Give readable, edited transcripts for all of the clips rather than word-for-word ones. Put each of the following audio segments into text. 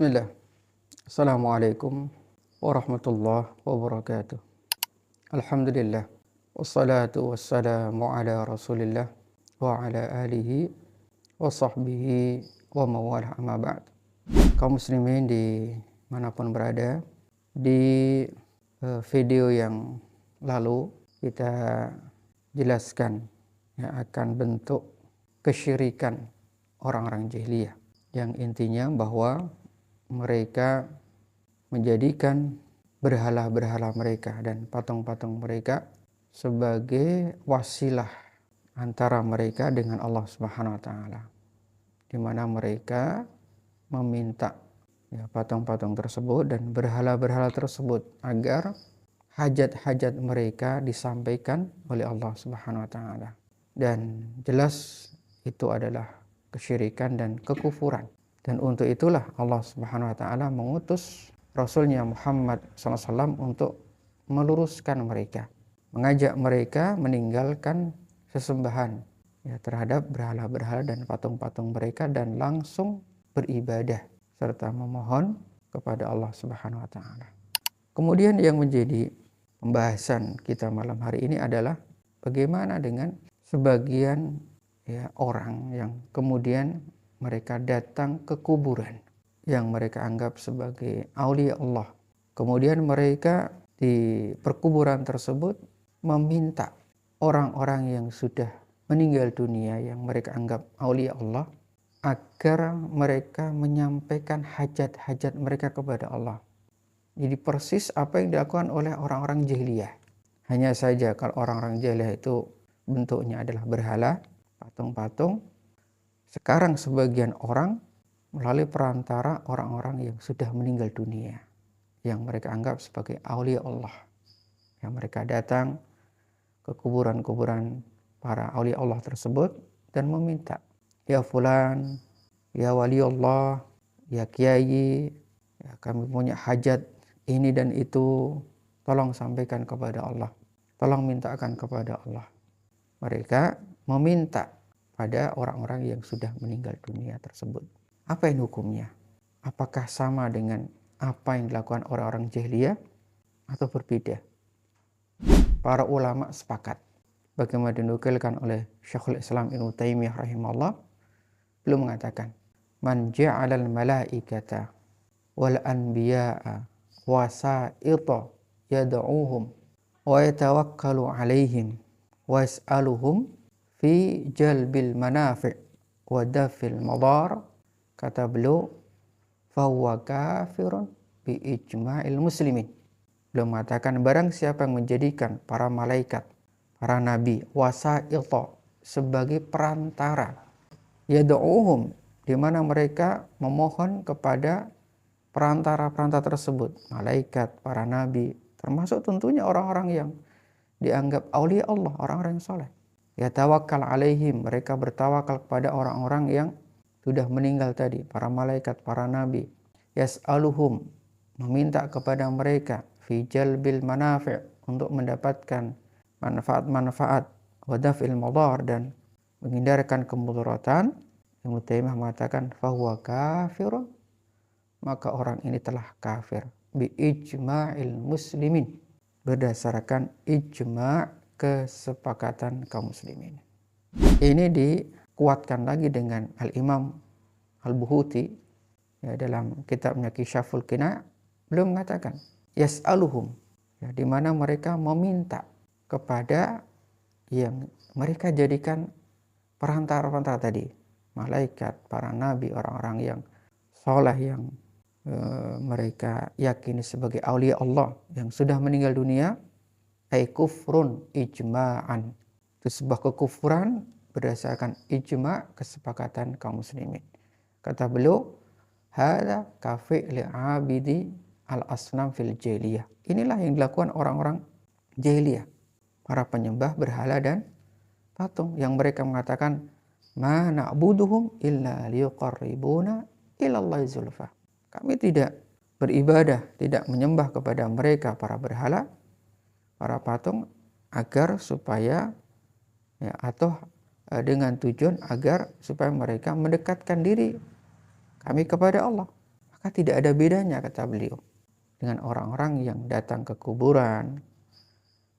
Bismillah. Assalamualaikum warahmatullahi wabarakatuh. Alhamdulillah. Wassalatu wassalamu ala rasulillah wa ala alihi wa sahbihi wa mawalah amma ba'd. Kaum muslimin di manapun berada, di video yang lalu kita jelaskan akan bentuk kesyirikan orang-orang jahiliyah, yang intinya bahwa mereka menjadikan berhala-berhala mereka dan patung-patung mereka sebagai wasilah antara mereka dengan Allah Subhanahu wa taala, di mana mereka meminta patung-patung tersebut dan berhala-berhala tersebut agar hajat-hajat mereka disampaikan oleh Allah Subhanahu wa taala. Dan jelas itu adalah kesyirikan dan kekufuran. Dan untuk itulah Allah Subhanahu wa taala mengutus Rasulnya Muhammad SAW untuk meluruskan mereka, mengajak mereka meninggalkan sesembahan terhadap berhala-berhala dan patung-patung mereka dan langsung beribadah serta memohon kepada Allah Subhanahu wa taala. Kemudian yang menjadi pembahasan kita malam hari ini adalah bagaimana dengan sebagian orang yang kemudian mereka datang ke kuburan yang mereka anggap sebagai aulia Allah. Kemudian mereka di perkuburan tersebut meminta orang-orang yang sudah meninggal dunia yang mereka anggap aulia Allah agar mereka menyampaikan hajat-hajat mereka kepada Allah. Jadi persis apa yang dilakukan oleh orang-orang jahiliyah. Hanya saja kalau orang-orang jahiliyah itu bentuknya adalah berhala, patung-patung. Sekarang sebagian orang melalui perantara orang-orang yang sudah meninggal dunia, yang mereka anggap sebagai aulia Allah, yang mereka datang ke kuburan-kuburan para aulia Allah tersebut dan meminta, ya fulan, ya wali Allah, ya kiai, kami punya hajat ini dan itu, tolong sampaikan kepada Allah, tolong mintakan kepada Allah. Mereka meminta pada orang-orang yang sudah meninggal dunia tersebut. Apa yang hukumnya? Apakah sama dengan apa yang dilakukan orang-orang jahiliyah atau berbeda? Para ulama sepakat. Bagaimana dinukilkan oleh Syekhul Islam Ibnu Taimiyah rahimahullah, beliau mengatakan, "Man ja'alal malaikata wal anbiya'a wasa'ita yad'uuhum wa yatawakkalu 'alaihim wa yas'aluhum fi jalbil manafi' wa dafil madar," kata beliau, fahuwa kafirun bi ijma'il muslimin. Beliau mengatakan, barang siapa yang menjadikan para malaikat, para nabi, wasa'ita, sebagai perantara, yad'uhum, di mana mereka memohon kepada perantara-perantara tersebut, malaikat, para nabi, termasuk tentunya orang-orang yang dianggap aulia Allah, orang-orang yang soleh. Yatawakkal alaihim, mereka bertawakal kepada orang-orang yang sudah meninggal tadi, para malaikat, para nabi. Yas'aluhum, meminta kepada mereka, fi jalbil manafi', untuk mendapatkan manfaat-manfaat, wa daf'il madar, dan menghindarkan kemudaratan. Ibnu Taimiyah mengatakan, fahuwa kafirun, maka orang ini telah kafir, bi ijma'il muslimin, berdasarkan ijma' kesepakatan kaum muslimin. Ini dikuatkan lagi dengan Al-Imam Al-Buhuti dalam kitabnya Kisyaful Qina'. Beliau mengatakan yas'aluhum, di mana mereka meminta kepada yang mereka jadikan perantara-perantara tadi, malaikat, para nabi, orang-orang yang soleh yang mereka yakini sebagai aulia Allah yang sudah meninggal dunia. Ay kufrun ijma'an, itu sebuah kekufuran berdasarkan ijma' kesepakatan kaum muslimin. Kata beliau, hadza kafi'li abidi al-asnam fil jahiliyah. Inilah yang dilakukan orang-orang jahiliyah, para penyembah berhala dan patung, yang mereka mengatakan, ma na'buduhum illa liyuqarribuna ilallahi zulfa. Kami tidak beribadah, tidak menyembah kepada mereka, para berhala, para patung, agar supaya atau dengan tujuan agar supaya mereka mendekatkan diri kami kepada Allah. Maka tidak ada bedanya, kata beliau, dengan orang-orang yang datang ke kuburan,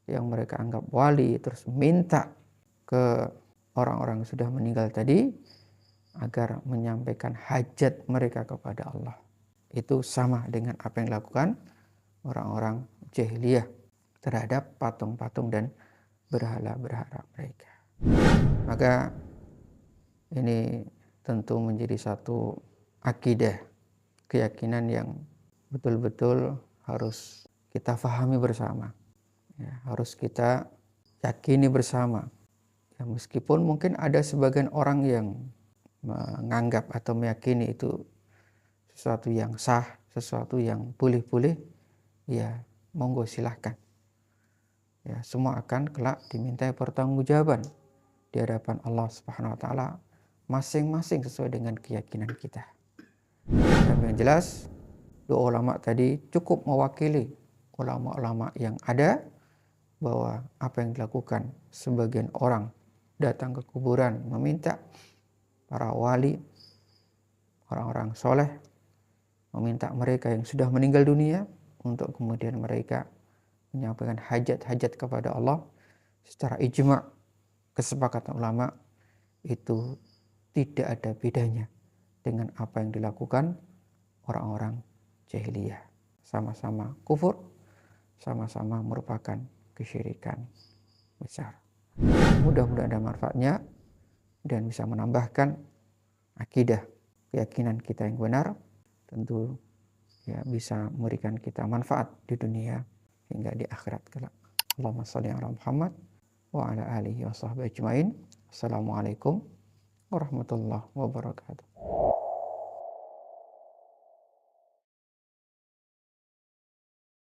yang mereka anggap wali, terus minta ke orang-orang yang sudah meninggal tadi agar menyampaikan hajat mereka kepada Allah. Itu sama dengan apa yang dilakukan orang-orang jahiliyah terhadap patung-patung dan berhala-berhala mereka. Maka ini tentu menjadi satu akidah, keyakinan yang betul-betul harus kita fahami bersama. Ya, harus kita yakini bersama. Ya, meskipun mungkin ada sebagian orang yang menganggap atau meyakini itu sesuatu yang sah, sesuatu yang boleh-boleh, ya monggo silahkan. Ya, semua akan kelak dimintai pertanggungjawaban di hadapan Allah Subhanahu wa taala masing-masing sesuai dengan keyakinan kita. Dan yang jelas, dua ulama tadi cukup mewakili ulama-ulama yang ada, bahwa apa yang dilakukan sebagian orang datang ke kuburan meminta para wali, orang-orang soleh, meminta mereka yang sudah meninggal dunia untuk kemudian mereka menyampaikan hajat-hajat kepada Allah, secara ijma' kesepakatan ulama itu tidak ada bedanya dengan apa yang dilakukan orang-orang jahiliyah. Sama-sama kufur, sama-sama merupakan kesyirikan besar. Mudah-mudahan ada manfaatnya dan bisa menambahkan akidah, keyakinan kita yang benar, tentu ya bisa memberikan kita manfaat di dunia hingga di akhirat kelak. Allahumma shalli ala Muhammad wa ala alihi wa sahbihi ajmain. Assalamualaikum warahmatullahi wabarakatuh.